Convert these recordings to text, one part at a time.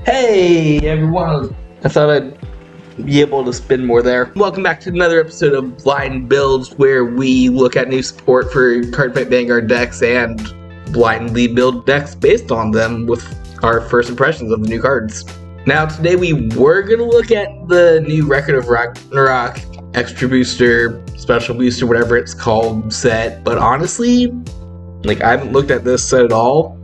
Hey everyone! I thought I'd be able to spin more there. Welcome back to another episode of Blind Builds, where we look at new support for Card Fight Vanguard decks and blindly build decks based on them with our first impressions of the new cards. Now today we were going to look at the new Record of Ragnarok Extra Booster, Special Booster, whatever it's called set, but honestly, I haven't looked at this set at all.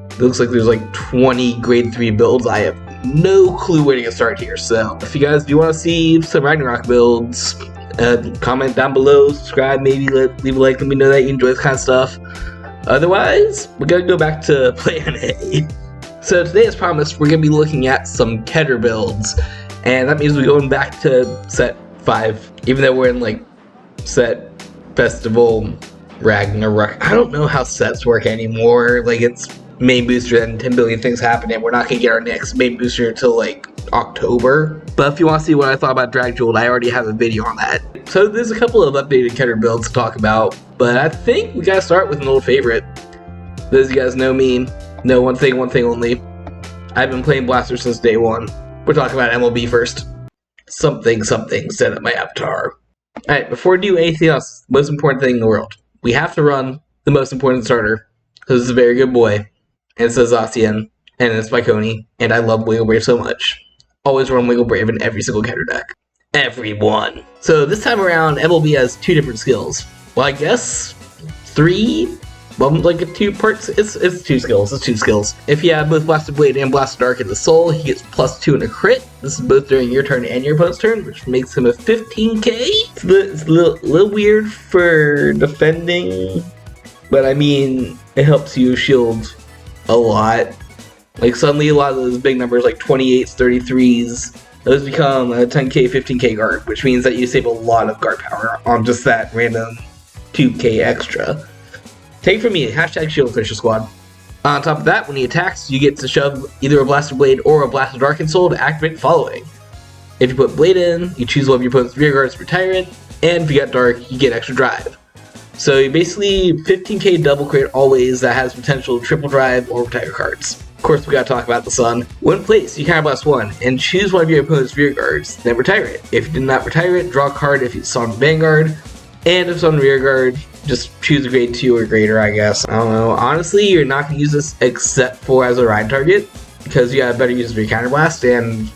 It looks like there's 20 grade 3 builds. I have no clue where to get started here. So if you guys do want to see some Ragnarok builds, comment down below, subscribe, maybe leave a like, let me know that you enjoy this kind of stuff. Otherwise, we're going to go back to plan A. So today, as promised, we're going to be looking at some Keter builds. And that means we're going back to set 5, even though we're in set Festival Ragnarok. I don't know how sets work anymore. It's main booster and 10 billion things happen, and we're not going to get our next main booster until October. But if you want to see what I thought about Drag Jeweled, I already have a video on that. So there's a couple of updated Keter builds to talk about, but I think we got to start with an old favorite. Those of you guys know me, know one thing only. I've been playing Blaster since day one. We're talking about MLB first. Something set up my avatar. Alright, before we do anything else, the most important thing in the world. We have to run the most important starter, because it's a very good boy. And it says Zacian, and it's by Coney, and I love Wiggle Brave so much. Always run Wiggle Brave in every single Keter deck. Everyone! So this time around, MLB has 2 different skills. Well, I guess 3? Well, 2 parts. It's 2 skills. It's 2 skills. If you have both Blasted Blade and Blasted Dark in the Soul, he gets +2 in a crit. This is both during your turn and your opponent's turn, which makes him a 15k. It's a little weird for defending, but I mean, it helps you shield a lot. Suddenly a lot of those big numbers, 28s, 33s, those become a 10k, 15k guard, which means that you save a lot of guard power on just that random 2k extra. Take from me, hashtag shield finisher squad. On top of that, when he attacks, you get to shove either a Blasted Blade or a Blasted Dark in Soul to activate the following. If you put Blade in, you choose one of your opponent's rear guards to retire it, and if you got Dark, you get extra drive. So you basically 15k double crit always that has potential triple drive or retire cards. Of course, we gotta talk about the Sun. When placed, you counterblast 1 and choose one of your opponent's rear guards, then retire it. If you did not retire it, draw a card if it's on Vanguard, and if it's on rear guard, just choose a grade 2 or greater, I guess. I don't know. Honestly, you're not gonna use this except for as a ride target, because you have better use of your counterblast, and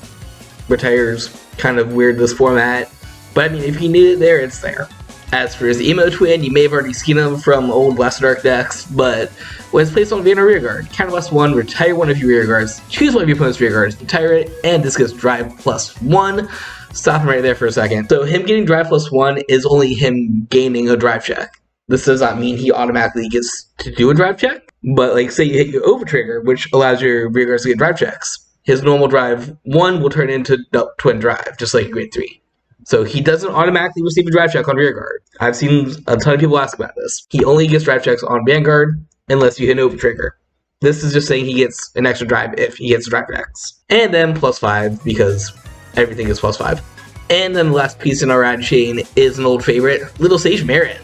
retire's kind of weird this format. But I mean, if you need it there, it's there. As for his Emo Twin, you may have already seen him from old Blasted Dark decks, but when it's placed on Vanguard rear guard, counterblast 1, retire one of your rear guards, choose one of your opponent's rear guards, retire it, and this gets drive +1. Stop him right there for a second. So him getting drive +1 is only him gaining a drive check. This does not mean he automatically gets to do a drive check, but say you hit your over trigger, which allows your rear guards to get drive checks. His normal drive 1 will turn into twin drive, just like grade 3. So he doesn't automatically receive a drive check on rear guard. I've seen a ton of people ask about this. He only gets drive checks on Vanguard unless you hit an over trigger. This is just saying he gets an extra drive if he gets drive checks. And then +5 because everything is +5. And then the last piece in our rad chain is an old favorite, Little Sage Marin.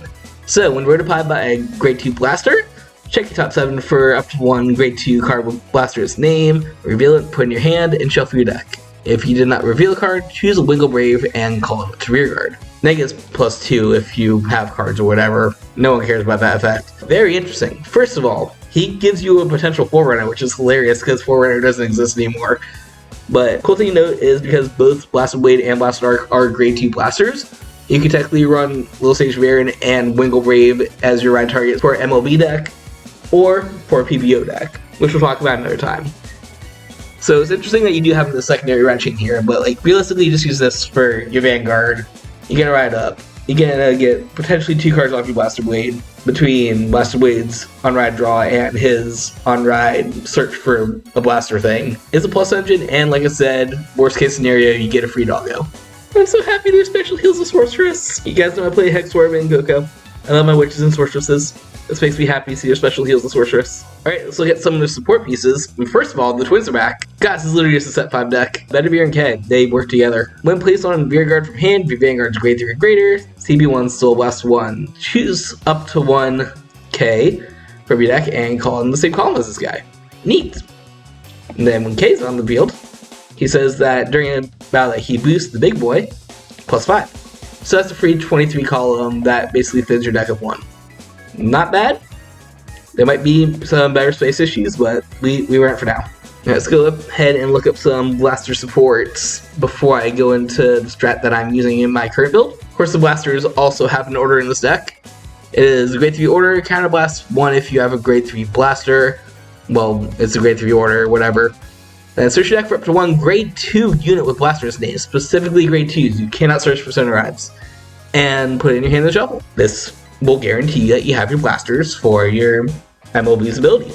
So when notified by a grade 2 blaster, check your top 7 for up to 1 grade 2 card with blaster's name, reveal it, put it in your hand, and shuffle your deck. If you did not reveal a card, choose a Wiggle Brave and call it to rear guard. That gets +2 if you have cards or whatever. No one cares about that effect. Very interesting. First of all, he gives you a potential Forerunner, which is hilarious because Forerunner doesn't exist anymore. But cool thing to note is because both Blasted Blade and Blasted Dark are grade 2 blasters, you can technically run Little Sage Marin and Wiggle Brave as your ride target for an MLB deck or for a PBO deck, which we'll talk about another time. So it's interesting that you do have the secondary ride chain here, but realistically, you just use this for your Vanguard. You're gonna ride up. You're gonna get potentially 2 cards off your Blasted Blade between Blasted Blade's on-ride draw and his on-ride search for a blaster thing. It's a plus engine, and like I said, worst case scenario, you get a free doggo. I'm so happy there's special heals of Sorceress. You guys know I play Hexorb and Goko. I love my witches and sorceresses. This makes me happy to see your special heals and sorceress. Alright, let's look at some of the support pieces. First of all, the twins are back. Guys, this is literally just a set 5 deck. Bedivere and K, they work together. When placed on rear guard from hand, your Vanguard's grade 3 or greater, CB1 Soul Blast 1. Choose up to 1 K from your deck and call in the same column as this guy. Neat. And then when K's on the field, he says that during a battle that he boosts the big boy +5. So that's a free 23 column that basically thins your deck of 1. Not bad. There might be some better space issues, but we were at for now. Let's go ahead and look up some blaster supports before I go into the strat that I'm using in my current build. Of course, the blasters also have an order in this deck. It is a grade 3 order, counterblast 1 if you have a grade 3 blaster. Well, it's a grade 3 order, whatever. Then search your deck for up to 1 grade 2 unit with blaster's name, specifically grade 2s. You cannot search for center rides. And put it in your hand in the shuffle. This will guarantee that you have your blasters for your MLB's ability.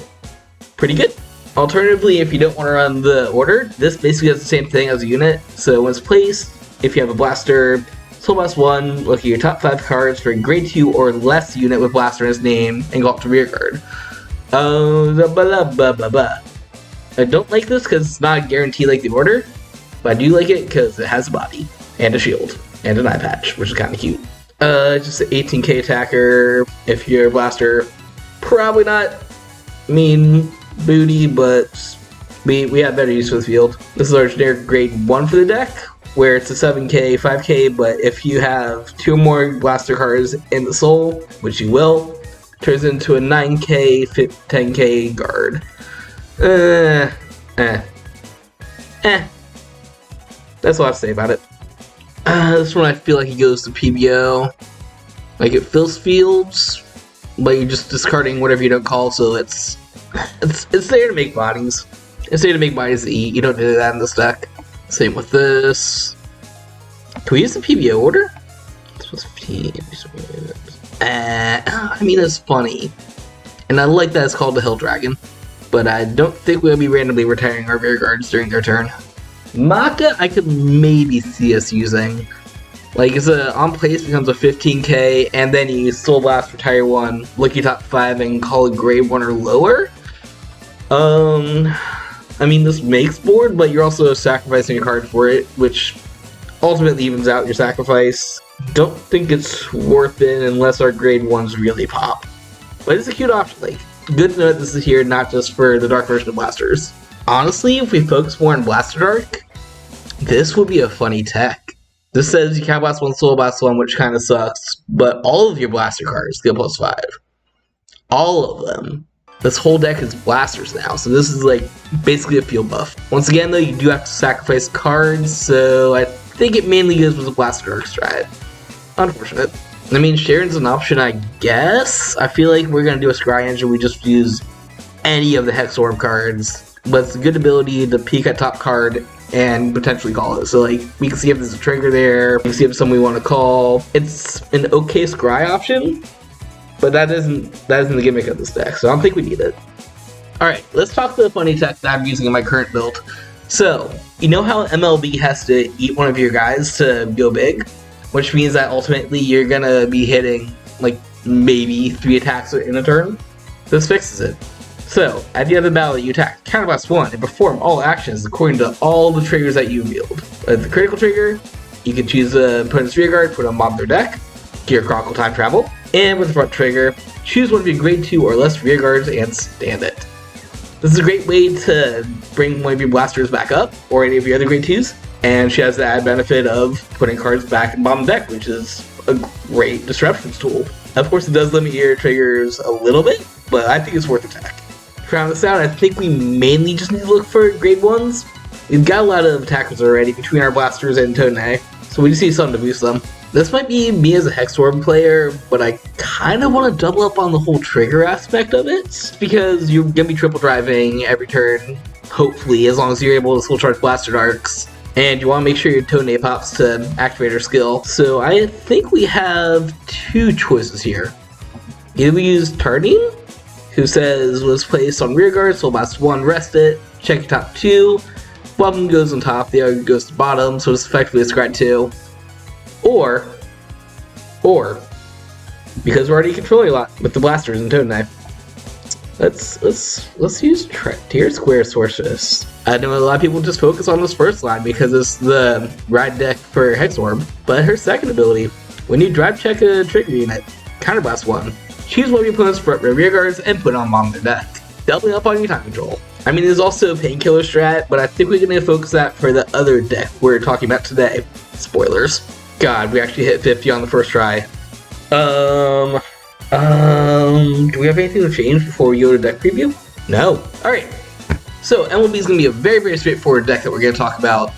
Pretty good. Alternatively, if you don't want to run the order, this basically does the same thing as a unit. So when it's placed, if you have a blaster, Soul Blast 1, look at your top 5 cards for a grade 2 or less unit with blaster in its name, and go up to rear guard. I don't like this because it's not a guarantee like the order, but I do like it because it has a body, and a shield, and an eye patch, which is kind of cute. Just an 18k attacker. If you're a blaster, probably not mean booty, but we have better use for the field. This is our generic grade 1 for the deck, where it's a 7k, 5k, but if you have 2 or more blaster cards in the soul, which you will, turns into a 9k, 10k guard. That's all I have to say about it. This one I feel like it goes to PBO. Like it fills fields, but you're just discarding whatever you don't call, so it's there to make bodies. It's there to make bodies to eat. You don't do that in this deck. Same with this. Can we use the PBO order? I mean, it's funny. And I like that it's called the Hill Dragon. But I don't think we'll be randomly retiring our rear guards during their turn. Maka, I could maybe see us using. Like, it's a on place becomes a 15k, and then you Soul Blast, retire 1, look your top 5, and call it grade 1 or lower. I mean, this makes board, but you're also sacrificing a card for it, which ultimately evens out your sacrifice. Don't think it's worth it unless our grade 1s really pop. But it's a cute option. Like, good to know that this is here, not just for the dark version of blasters. Honestly, if we focus more on Blaster Dark, this would be a funny tech. This says you can't blast 1, Soul Blast 1, which kind of sucks, but all of your blaster cards get +5. All of them. This whole deck is blasters now, so this is like basically a field buff. Once again though, you do have to sacrifice cards, so I think it mainly goes with the Blaster Dark strat. Unfortunate. I mean, Sharon's an option, I guess. I feel like we're gonna do a Scry Engine, we just use any of the Hex Orb cards, but it's a good ability to peek at top card and potentially call it. So like, we can see if there's a trigger there, we can see if it's something we want to call. It's an okay Scry option, but that isn't the gimmick of this deck, so I don't think we need it. Alright, let's talk the funny tech that I'm using in my current build. So, you know how MLB has to eat one of your guys to go big? Which means that ultimately you're gonna be hitting like maybe 3 attacks in a turn? This fixes it. So, at the end of the battle, you attack, counterblast 1, and perform all actions according to all the triggers that you wield. With the critical trigger, you can choose the opponent's rear guard, put them on their deck, Gear Chronicle Time Travel, and with the front trigger, choose one of your grade 2 or less rear guards and stand it. This is a great way to bring one of your blasters back up, or any of your other grade 2s, and she has the added benefit of putting cards back in bottom deck, which is a great disruptions tool. Of course, it does limit your triggers a little bit, but I think it's worth attack. To round this out, I think we mainly just need to look for grade 1s. We've got a lot of attackers already between our blasters and Thegrea, so we just need something to boost them. This might be me as a Hex Orb player, but I kind of want to double up on the whole trigger aspect of it, because you're going to be triple driving every turn, hopefully, as long as you're able to full charge Blaster Darks, and you want to make sure your Thegrea pops to activate her skill. So I think we have 2 choices here. Either we use Tardine, who says was placed on rear guard, Soul Blast 1, rest it, check your top 2, one goes on top, the other goes to bottom, so it's effectively a Scry 2. Or, because we're already controlling a lot with the blasters and Thegrea, let's use Tier Square Sorceress. I know a lot of people just focus on this first line because it's the ride deck for Hex Orb, but her second ability, when you drive check a trigger unit, counterblast 1, choose one of your opponent's front rear guards and put it on their deck, doubling up on your time control. I mean, there's also a painkiller strat, but I think we're going to focus that for the other deck we're talking about today. Spoilers. God, we actually hit 50 on the first try. Do we have anything to change before we go to deck preview? No. Alright. So, MLB is going to be a very, very straightforward deck that we're going to talk about.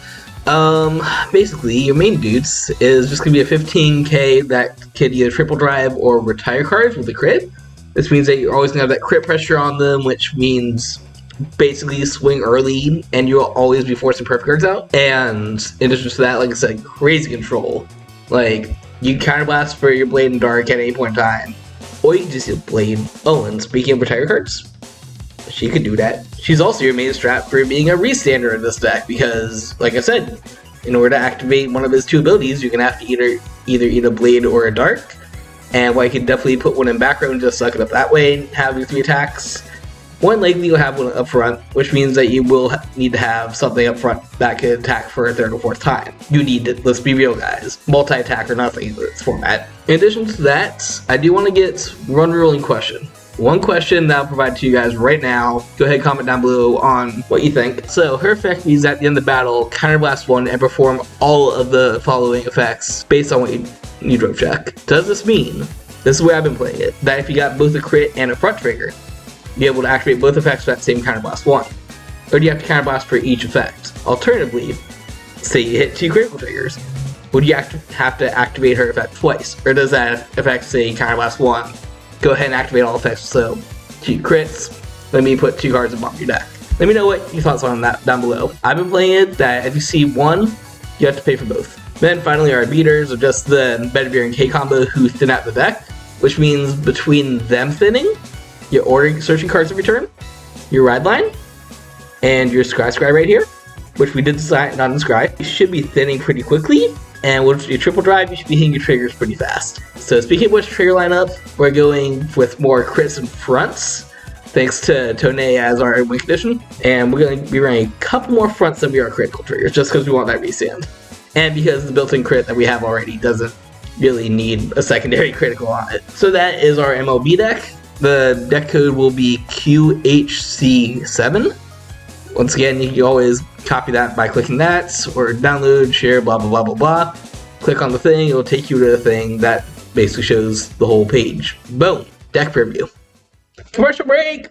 Basically, your main dudes is just going to be a 15k that can either triple drive or retire cards with a crit. This means that you're always going to have that crit pressure on them, which means basically swing early and you'll always be forcing perfect cards out. And in addition to that, like I said, crazy control. Like, you can counterblast for your Blade and Dark at any point in time. Or you can just use Blade. Oh, and speaking of retire cards, she could do that. She's also your main strat for being a restander in this deck because, like I said, in order to activate one of his 2 abilities, you're going to have to either eat a Blade or a Dark. And while you can definitely put one in background and just suck it up that way and have your 3 attacks, one likely you'll have one up front, which means that you will need to have something up front that can attack for a 3rd or 4th time. You need to, let's be real guys, multi-attack or nothing in this format. In addition to that, I do want to get one ruling question. One question that I'll provide to you guys right now. Go ahead and comment down below on what you think. So, her effect means at the end of the battle, counterblast 1 and perform all of the following effects based on what you drove check. Does this mean, this is the way I've been playing it, that if you got both a crit and a front trigger, be able to activate both effects for that same counterblast 1? Or do you have to counterblast for each effect? Alternatively, say you hit 2 critical triggers, would you have to activate her effect twice? Or does that effect say counterblast 1? Go ahead and activate all effects, so 2 crits, let me put 2 cards in the bottom of your deck. Let me know what your thoughts are on that down below. I've been playing it that if you see 1, you have to pay for both. Then finally our beaters are just the Bedivere and K combo who thin out the deck, which means between them thinning, your ordering searching cards every turn, your ride line, and your scry right here, which we did decide not in scry. You should be thinning pretty quickly, and with your triple drive, you should be hitting your triggers pretty fast. So speaking of which trigger lineup, we're going with more crits and fronts, thanks to Thegrea as our win condition, and we're going to be running a couple more fronts than we are critical triggers, just because we want that restand. And because the built-in crit that we have already doesn't really need a secondary critical on it. So that is our MLB deck. The deck code will be QHC7. Once again, you can always copy that by clicking that, or download, share, blah blah blah blah blah. Click on the thing, it'll take you to the thing that basically shows the whole page. Boom! Deck preview. Commercial break!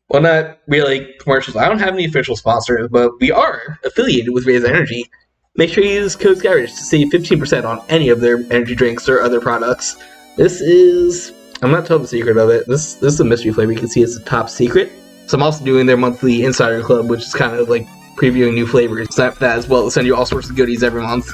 Well, not really commercials. I don't have any official sponsors, but we are affiliated with Raise Energy. Make sure you use code SKYRIDGE to save 15% on any of their energy drinks or other products. This is... I'm not telling the secret of it. This is a mystery flavor. You can see it's a top secret. So I'm also doing their monthly Insider Club, which is kind of like previewing new flavors. Sign up for that as well. They'll send you all sorts of goodies every month.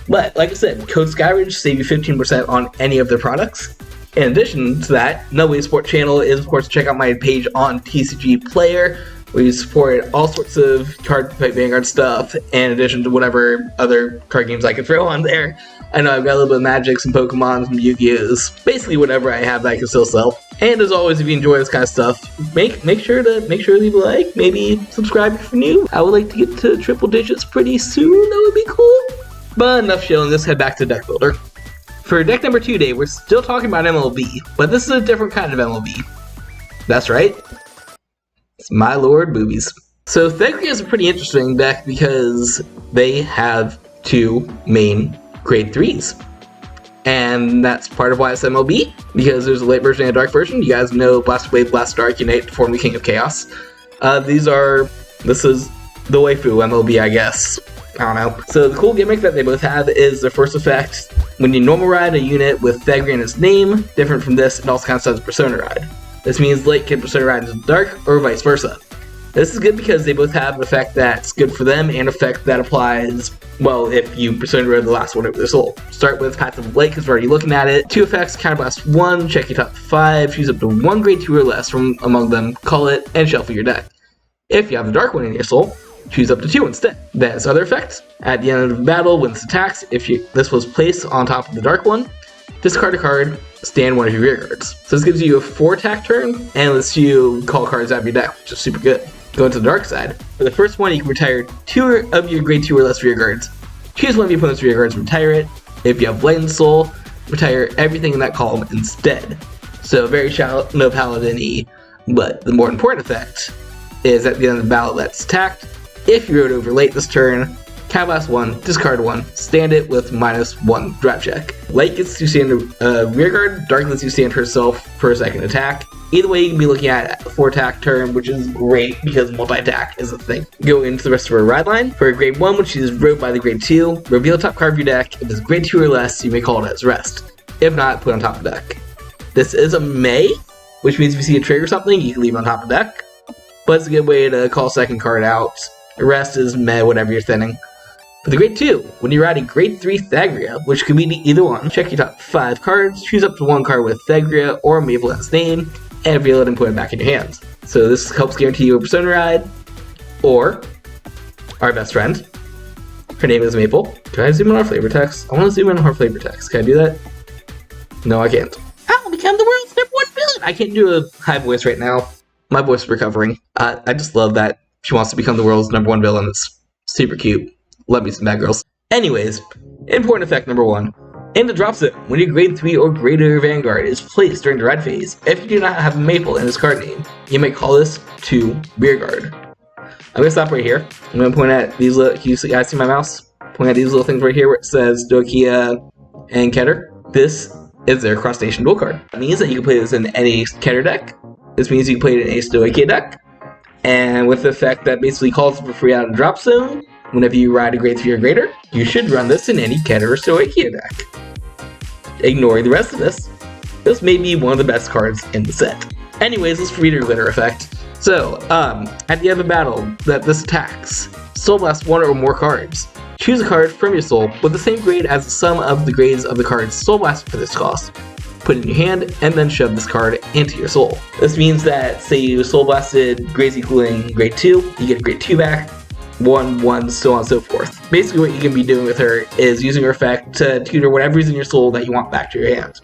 But like I said, code SKYRIDGE save you 15% on any of their products. In addition to that, another way to support the channel is, of course, check out my page on TCG Player, where you support all sorts of Card Fight Vanguard stuff, in addition to whatever other card games I can throw on there. I know I've got a little bit of Magic, some Pokemon, some Yu-Gi-Ohs, basically whatever I have that I can still sell. And as always, if you enjoy this kind of stuff, make sure to leave a like, maybe subscribe if you're new. I would like to get to triple digits pretty soon, that would be cool. But enough shilling, let's head back to Deck Builder. For deck number 2 today, we're still talking about MLB, but this is a different kind of MLB. That's right, it's My Lord Boobies. So Thegrea is a pretty interesting deck because they have 2 main grade 3s. And that's part of why it's MLB, because there's a light version and a dark version. You guys know Blast Blade, Blast Dark, Unite to form the King of Chaos. This is the waifu MLB, I guess. I don't know. So the cool gimmick that they both have is their first effect. When you normal ride a unit with Thegrea in its name, different from this, it also counts as Persona Ride. This means light can Persona Ride into dark, or vice versa. This is good because they both have an effect that's good for them and an effect that applies, well, if you Persona Ride the last one over their soul. Start with Path of Light because we're already looking at it. 2 effects, Counterblast 1, check your top 5, choose up to 1 grade 2 or less from among them, call it, and shuffle your deck. If you have the dark one in your soul, choose up to 2 instead. That's other effects. At the end of the battle, when this attacks, if this was placed on top of the dark one, discard a card, stand one of your rear guards. So this gives you a 4 attack turn, and lets you call cards out of your deck, which is super good. Going to the dark side. For the first one, you can retire 2 of your grade 2 or less rear guards. Choose one of your opponent's rear guards and retire it. If you have Light and Soul, retire everything in that column instead. So very shallow, no paladin-y, but the more important effect is at the end of the battle that's attacked. If you rode over late this turn, Cavlass 1, discard 1, stand it with -1 drop check. Light gets to stand rear guard, Dark lets you stand herself for a second attack. Either way, you can be looking at a 4-attack turn, which is great because multi-attack is a thing. Go into the rest of our ride line. For a grade 1, which is rode by the grade 2, reveal top card of your deck. If it's grade 2 or less, you may call it as rest. If not, put on top of the deck. This is a may, which means if you see a trigger or something, you can leave it on top of the deck. But it's a good way to call second card out. The rest is meh, whatever you're thinning. For the grade 2, when you ride a grade 3 Thegrea, which could be either one, check your top 5 cards, choose up to 1 card with Thegrea or Maple in its name, and reveal it and put it back in your hands. So this helps guarantee you a Persona ride, or our best friend. Her name is Maple. Can I zoom in on her flavor text? I want to zoom in on her flavor text. Can I do that? No, I can't. I'll become the world's #1 villain! I can't do a high voice right now. My voice is recovering. I just love that she wants to become the world's #1 villain. It's super cute. Love me some bad girls. Anyways, important effect number 1. In the drop zone, when your grade 3 or greater Vanguard is placed during the ride phase, if you do not have a Maple in its card name, you may call this to rear guard. I'm going to stop right here. I'm going to point at these little, can you guys see my mouse? Point at these little things right here where it says Thegrea and Keter. This is their cross station dual card. That means that you can play this in any Keter deck. This means you can play it in a Thegrea deck. And with the effect that basically calls for free out of the drop zone, whenever you ride a grade 3 or greater, you should run this in any Keter or Thegea deck. Ignoring the rest of this, this may be one of the best cards in the set. Anyways, let's read your glitter effect. So, at the end of the battle that this attacks, Soul Blast 1 or more cards. Choose a card from your soul with the same grade as the sum of the grades of the cards Soul Blast for this cost. Put it in your hand, and then shove this card into your soul. This means that, say you Soul Blasted grades equaling grade 2, you get a grade 2 back, 1, 1, so on and so forth. Basically what you can be doing with her is using her effect to tutor whatever's in your soul that you want back to your hand.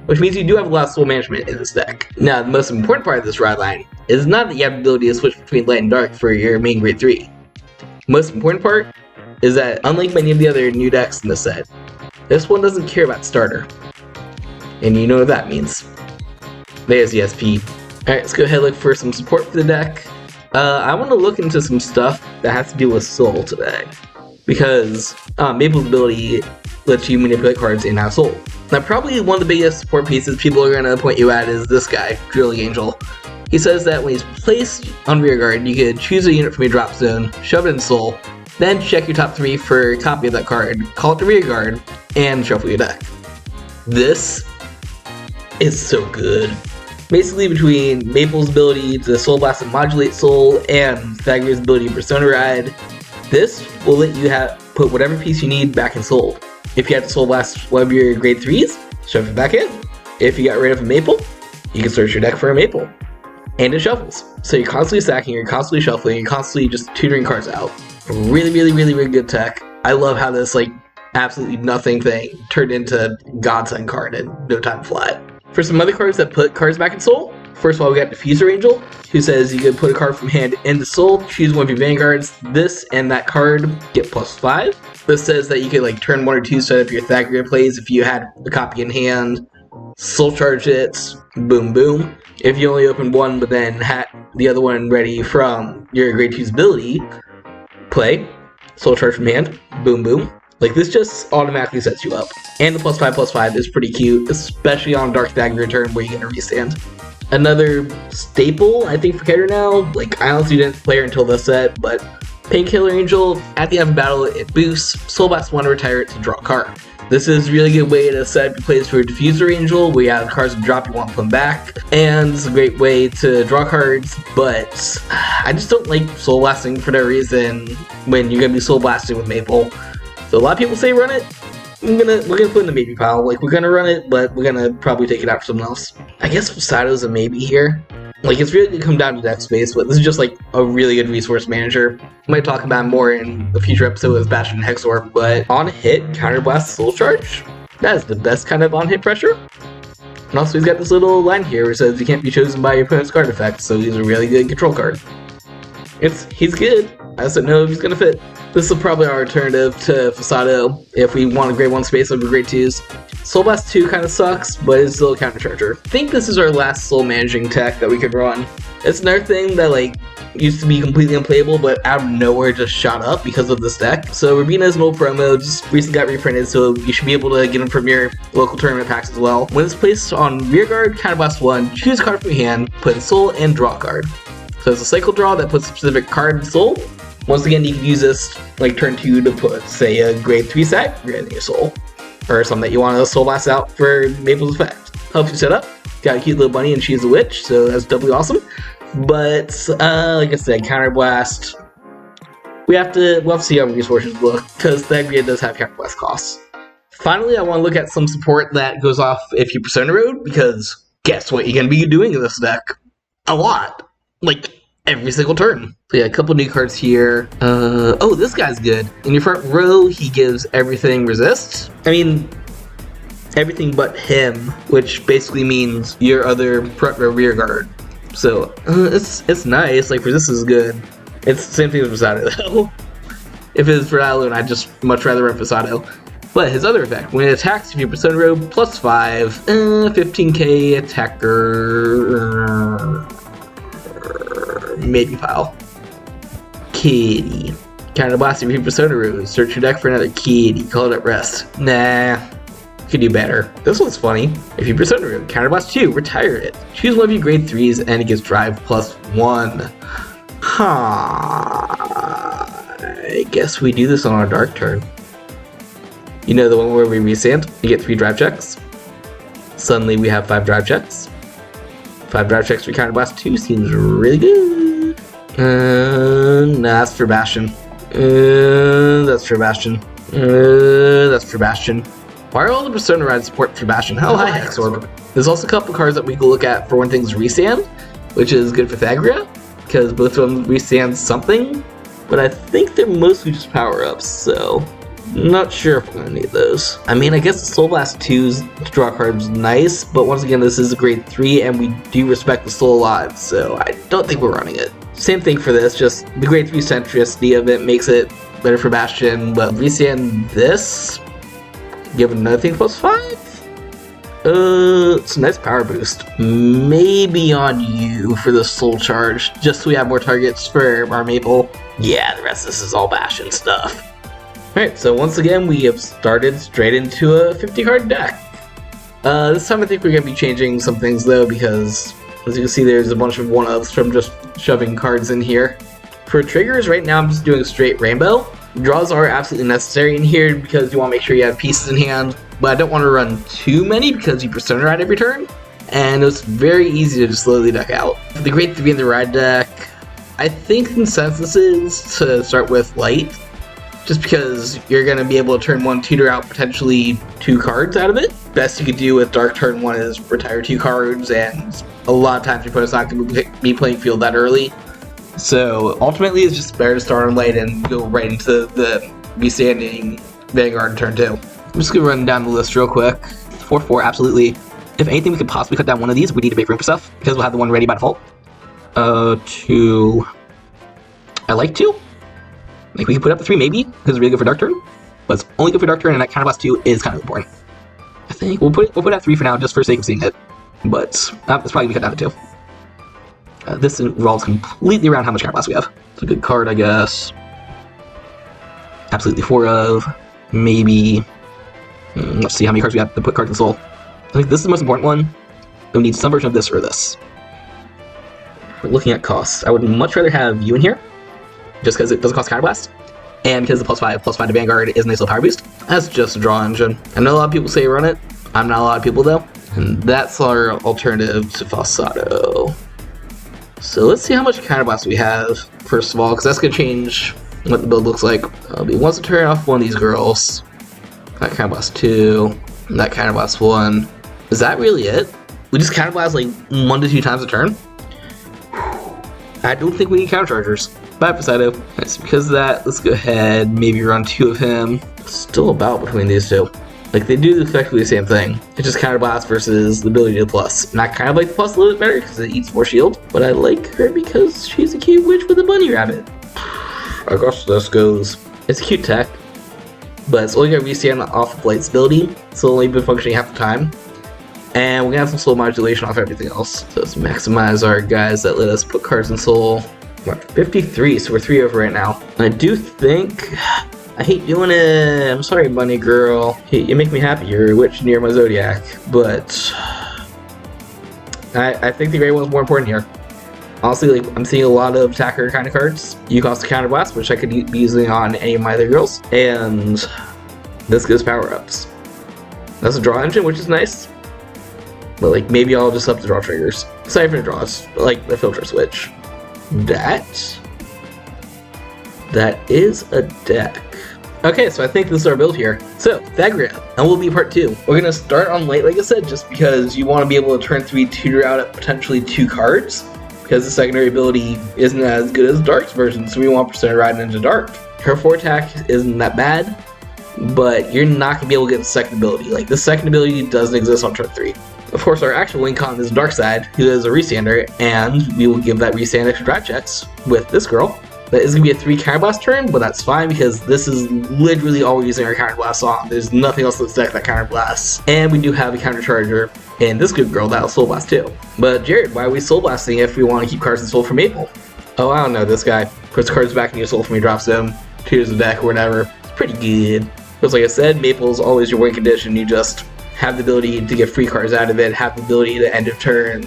Which means you do have a lot of soul management in this deck. Now, the most important part of this ride line is not that you have the ability to switch between light and dark for your main grade 3. The most important part is that, unlike many of the other new decks in this set, this one doesn't care about starter. And you know what that means. There's the SP. Alright, let's go ahead and look for some support for the deck. I want to look into some stuff that has to do with Soul today, because Maple's ability lets you manipulate cards in out Soul. Now, probably one of the biggest support pieces people are going to point you at is this guy, Drilling Angel. He says that when he's placed on rear guard, you can choose a unit from your drop zone, shove it in Soul, then check your top 3 for a copy of that card, call it to rear guard, and shuffle your deck. This is so good. Basically, between Maple's ability to Soul Blast and modulate Soul, and Thegrea's ability to Persona Ride, this will let you put whatever piece you need back in Soul. If you have to Soul Blast one of your grade 3s, shove it back in. If you got rid of a Maple, you can search your deck for a Maple. And it shuffles. So you're constantly stacking, you're constantly shuffling, you're constantly just tutoring cards out. Really, really, really, really good tech. I love how this, absolutely nothing thing turned into Godsend card in no time flat. For some other cards that put cards back in Soul, first of all, we got Diffuser Angel, who says you can put a card from hand into Soul, choose one of your Vanguards, this and that card get +5. This says that you could turn 1 or 2 set up your Thegrea plays if you had a copy in hand, Soul Charge it, boom boom. If you only open one but then had the other one ready from your grade 2's ability, play, Soul Charge from hand, boom boom. This just automatically sets you up. And the +5/+5 is pretty cute, especially on Dark Thegrea turn where you get a restand. Another staple, I think, for Keter now, I honestly didn't play her until this set, but Painkiller Angel, at the end of battle, it boosts Soul Blast 1 to retire it to draw a card. This is a really good way to set up your plays for Diffuser Angel, where you have cards to drop you want to put them back, and it's a great way to draw cards, but I just don't like Soul Blasting for no reason when you're going to be Soul Blasting with Maple. So a lot of people say run it. We're gonna put it in the maybe pile. We're gonna run it, but we're gonna probably take it out for someone else. I guess Poseidon's a maybe here. It's really gonna come down to deck space, but this is just a really good resource manager. I might talk about more in a future episode with Bastion and Hexor, but on hit, counterblast Soul Charge, that is the best kind of on hit pressure. And also he's got this little line here where it says you can't be chosen by your opponent's card effect, so he's a really good control card. He's good. I just don't know if he's gonna fit. This is probably our alternative to Fasado if we want a grade 1 space over grade 2s. Soul Blast 2 kind of sucks, but it's still a counter charger. I think this is our last soul managing tech that we could run. It's another thing that used to be completely unplayable, but out of nowhere just shot up because of this deck. So Rubina is an old promo, just recently got reprinted, so you should be able to get them from your local tournament packs as well. When it's placed on rearguard, counterblast 1, choose a card from your hand, put in soul, and draw a card. So it's a cycle draw that puts a specific card in soul. Once again, you can use this like turn 2 to put, say, a grade 3 set, granting your soul, or something that you want to soul blast out for Maple's effect. Helps you set up. Got a cute little bunny and she's a witch, so that's doubly awesome. But like I said, counterblast. We'll have to see how resources look, because Thegrea does have counterblast costs. Finally, I want to look at some support that goes off if you Persona Road, because guess what you're gonna be doing in this deck? A lot, like every single turn. So yeah, a couple new cards here. Oh, this guy's good. In your front row, he gives everything resist. I mean, everything but him, which basically means your other front row rear guard. So it's nice. Like resist is good. It's the same thing as Posado though. If it's for Alone, I'd just much rather run Posado. But his other effect, when it attacks, if you Persona Road, +5, 15k attacker. Maybe pile. Kitty. Counterblast if you Persona Road. Search your deck for another kitty. Call it at rest. Nah. Could do better. This one's funny. If you Persona Road, Counterblast 2, retire it. Choose one of your grade 3s and it gets drive +1. I guess we do this on our dark turn. You know the one where we resand? You get 3 drive checks. Suddenly we have 5 drive checks. 5 drive checks for Counterblast 2 seems really good. Nah, that's for Bastion. That's for Bastion. That's for Bastion. Why are all the Persona Ride support for Bastion? Oh, hi, Hexorb. There's also a couple cards that we can look at for when things resand, which is good for Thegrea, because both of them resand something, but I think they're mostly just power-ups, so not sure if we're going to need those. I mean, I guess the Soul Blast 2's draw card is nice, but once again, this is a grade 3, and we do respect the Soul a lot, so I don't think we're running it. Same thing for this, just the grade 3 centricity of it makes it better for Bastion, but resand this, give it another thing +5? It's a nice power boost. Maybe on you for the Soul Charge, just so we have more targets for our Maple. Yeah, the rest of this is all Bastion stuff. Alright, so once again, we have started straight into a 50-card deck. This time I think we're going to be changing some things though, because as you can see there's a bunch of one-ups from just shoving cards in here. For triggers, right now I'm just doing straight rainbow. Draws are absolutely necessary in here because you want to make sure you have pieces in hand, but I don't want to run too many because you Persona Ride every turn, and it's very easy to just slowly deck out. For the grade 3 in the Ride deck, I think consensus is to start with Light, just because you're going to be able to turn 1 tutor out potentially 2 cards out of it. Best you could do with Dark turn 1 is retire 2 cards, and a lot of times your opponent's not going to be playing field that early. So ultimately it's just better to start on Light and go right into the Restanding Vanguard turn 2. I'm just going to run down the list real quick. 4-4, absolutely. If anything, we could possibly cut down one of these. We need to make room for stuff, because we'll have the one ready by default. 2. I like 2. Like we can put up the 3 maybe, because it's really good for Dark turn. But it's only good for Dark turn, and that Counterblast 2 is kind of important. I think we'll put at 3 for now, just for sake of seeing it. But it's probably cut down to 2. This revolves completely around how much Counterblast we have. It's a good card, I guess. Absolutely 4 of. Maybe. Let's see how many cards we have to put cards in Soul. I think this is the most important one. We need some version of this or this. We're looking at costs. I would much rather have you in here, just because it doesn't cost Counterblast, and because the +5 to Vanguard is a nice little power boost. That's just a draw engine. I know a lot of people say run it. I'm not a lot of people though, and that's our alternative to Falsado. So let's see how much Counterblast we have, first of all, because that's going to change what the build looks like. I'll be once to turn off one of these girls. That Counterblast 2, and that Counterblast 1. Is that really it? We just Counterblast like 1 to 2 times a turn? I don't think we need Counterchargers. Bye, Posado. Nice. Because of that, let's go ahead, maybe run 2 of him. Still about between these two. Like, they do effectively the same thing. It's just Counterblast versus the ability to plus. And I kind of like the plus a little bit better because it eats more shield. But I like her because she's a cute witch with a bunny rabbit. I guess this goes. It's a cute tech, but it's only going to restand off of Light's ability. It's only been functioning half the time. And we're going to have some soul modulation off everything else. So let's maximize our guys that let us put cards in soul. What, 53, so we're 3 over right now. I do think, I hate doing it, I'm sorry bunny girl. Hey, you make me happy, you're a witch near my zodiac, but I think the gray one's more important here. Honestly, like, I'm seeing a lot of attacker kind of cards. You cost a counter blast, which I could be using on any of my other girls, and this gives power-ups. That's a draw engine, which is nice, but like maybe I'll just up the draw triggers. Aside from the draws, like the filter switch. That is a deck. Okay, so I think this is our build here. So, Thegrea, and we'll be part 2. We're gonna start on late, like I said, just because you want to be able to turn 3 tutor out at potentially 2 cards, because the secondary ability isn't as good as Dark's version, so we want Persona riding into Dark. Her 4 attack isn't that bad, but you're not gonna be able to get the second ability. Like, the second ability doesn't exist on turn 3. Of course, our actual win con is Dark Side, who is a Resander, and we will give that Resander extra drive checks with this girl. That is going to be a 3 counterblast turn, but that's fine because this is literally all we're using our counterblast on. There's nothing else in this deck that counterblasts. And we do have a countercharger in this good girl that'll soul blast too. But Jared, why are we soul blasting if we want to keep cards in soul for Maple? Oh, I don't know, this guy puts cards back in your soul from your drops them, tutors the deck or whatever. It's pretty good. Because like I said, Maple's always your win condition. You just have the ability to get free cards out of it, have the ability to end of turn,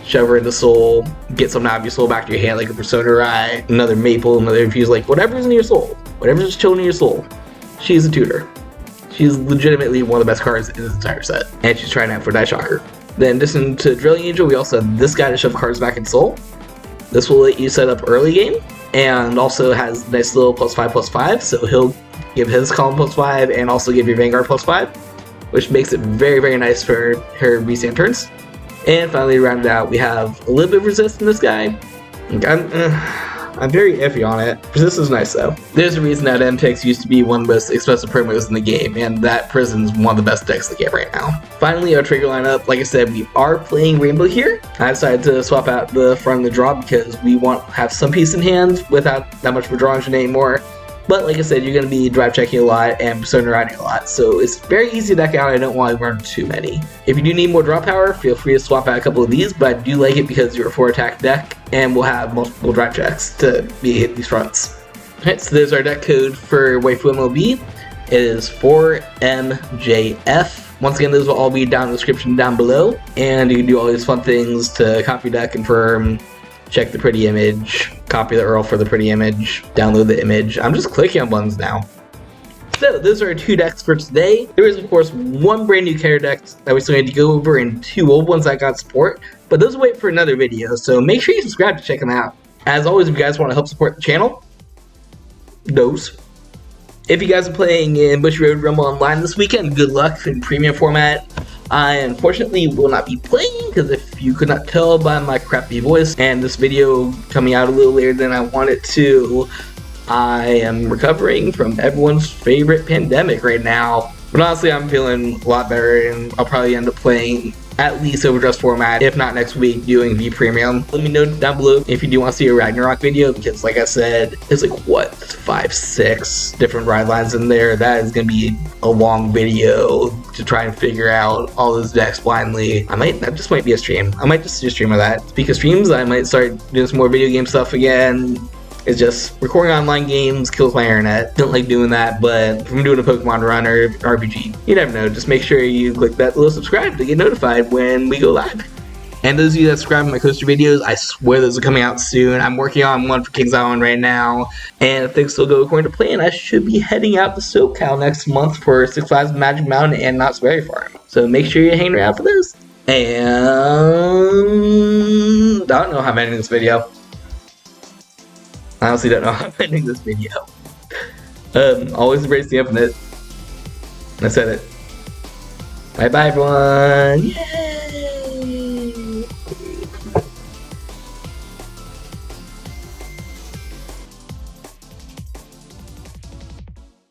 shove her into soul, get something out of your soul back to your hand like a Persona Rye, another Maple, another Infuse, like whatever's in your soul, whatever's just chilling in your soul, she's a tutor. She's legitimately one of the best cards in this entire set, and she's trying out for Die Shocker. Then just into Drilling Angel, we also have this guy to shove cards back in soul. This will let you set up early game, and also has nice little +5/+5, so he'll give his column +5 and also give your Vanguard +5. Which makes it very, very nice for her restand turns. And finally, to round it out, we have a little bit of resist in this guy. I'm very iffy on it. Resist is nice though. There's a reason that MTX used to be one of the most expensive promos in the game, and that Prison's one of the best decks to get right now. Finally, our trigger lineup, like I said, we are playing Rainbow here. I decided to swap out the front of the draw because we want to have some piece in hand without that much of a draw engine anymore. But like I said, you're going to be drive checking a lot and Persona riding a lot, so it's very easy to deck out. I don't want to run too many. If you do need more draw power, feel free to swap out a couple of these, but I do like it because you're a 4 attack deck and we'll have multiple drive checks to be hit these fronts. Alright, so there's our deck code for Waifu MLB. It is 4MJF. Once again, those will all be down in the description down below, and you can do all these fun things to copy deck, confirm, check the pretty image, copy the URL for the pretty image, download the image. I'm just clicking on buttons now. So those are our 2 decks for today. There is of course 1 brand new character deck that we still need to go over and 2 old ones that got support, but those will wait for another video, so make sure you subscribe to check them out. As always, if you guys want to help support the channel, if you guys are playing in Bushiroad Rumble Online this weekend, good luck in premium format. I unfortunately will not be playing because if you could not tell by my crappy voice and this video coming out a little later than I wanted to, I am recovering from everyone's favorite pandemic right now. But honestly, I'm feeling a lot better and I'll probably end up playing at least overdressed format, if not next week, doing V Premium. Let me know down below if you do want to see a Ragnarok video, because like I said, there's like, what, 5-6 different ride lines in there. That is going to be a long video to try and figure out all those decks blindly. That just might be a stream. I might just do a stream of that. Speaking of streams, I might start doing some more video game stuff again. It's just recording online games kills my internet. Don't like doing that, but if I'm doing a Pokemon run or RPG, you never know. Just make sure you click that little subscribe to get notified when we go live. And those of you that subscribe to my coaster videos, I swear those are coming out soon. I'm working on one for Kings Island right now, and if things still go according to plan, I should be heading out to SoCal next month for Six Flags Magic Mountain and Knott's Berry Farm. So make sure you're hanging around for those. And I don't know how I'm ending this video. I honestly don't know how I'm ending this video. Always embrace the infinite. I said it. Bye bye everyone. Yeah.